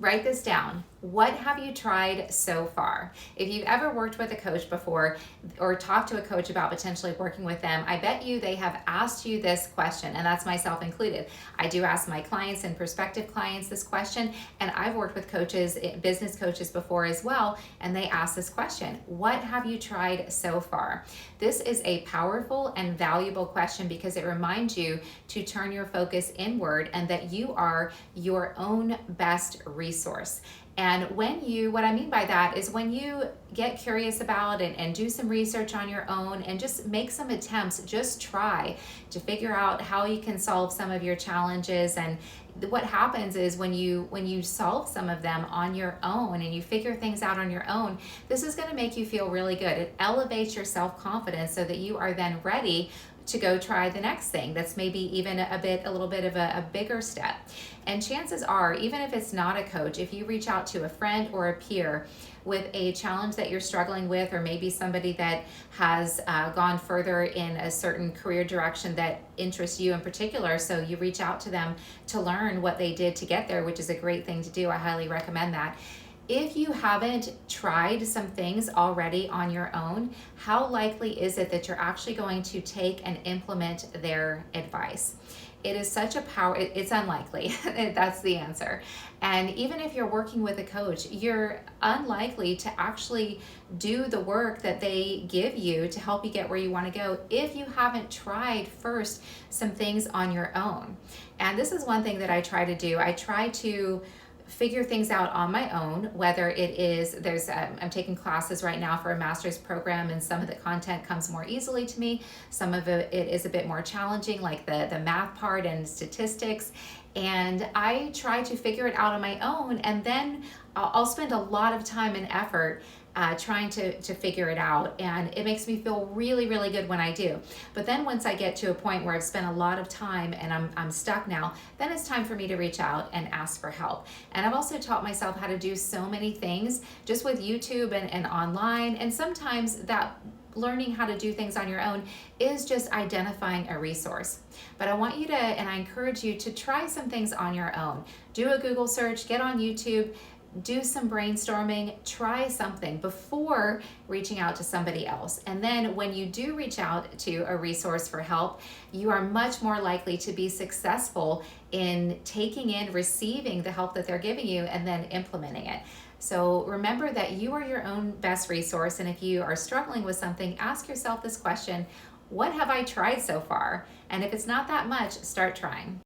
Write this down. What have you tried so far? If you've ever worked with a coach before or talked to a coach about potentially working with them, I bet you they have asked you this question, and that's myself included. I do ask my clients and prospective clients this question, and I've worked with coaches, business coaches before as well, and they ask this question: what have you tried so far? This is a powerful and valuable question because it reminds you to turn your focus inward and that you are your own best resource. And what I mean by that is when you get curious about it and do some research on your own and just make some attempts, just try to figure out how you can solve some of your challenges. And what happens is when you solve some of them on your own and you figure things out on your own, this is going to make you feel really good. It elevates your self-confidence so that you are then ready to go try the next thing that's maybe even a little bit of a bigger step. And chances are, even if it's not a coach, if you reach out to a friend or a peer with a challenge that you're struggling with, or maybe somebody that has gone further in a certain career direction that interests you in particular, so you reach out to them to learn what they did to get there, which is a great thing to do. I highly recommend that. If you haven't tried some things already on your own, how likely is it that you're actually going to take and implement their advice? It is such a power, it's unlikely. That's the answer. And even if you're working with a coach, you're unlikely to actually do the work that they give you to help you get where you want to go if you haven't tried first some things on your own. And this is one thing that I try to do. I try to figure things out on my own, whether it is I'm taking classes right now for a master's program, and some of the content comes more easily to me, some of it is a bit more challenging, like the math part and statistics, and I try to figure it out on my own, and then I'll spend a lot of time and effort trying to figure it out, and it makes me feel really, really good when I do. But then once I get to a point where I've spent a lot of time and I'm stuck now, then it's time for me to reach out and ask for help. And I've also taught myself how to do so many things just with YouTube and online, and sometimes that learning how to do things on your own is just identifying a resource. But I want you to, and I encourage you to try some things on your own. Do a Google search, get on YouTube, do some brainstorming, try something before reaching out to somebody else. And then when you do reach out to a resource for help, you are much more likely to be successful in taking in, receiving the help that they're giving you, and then implementing it. So remember that you are your own best resource. And if you are struggling with something, ask yourself this question: what have I tried so far? And if it's not that much, start trying.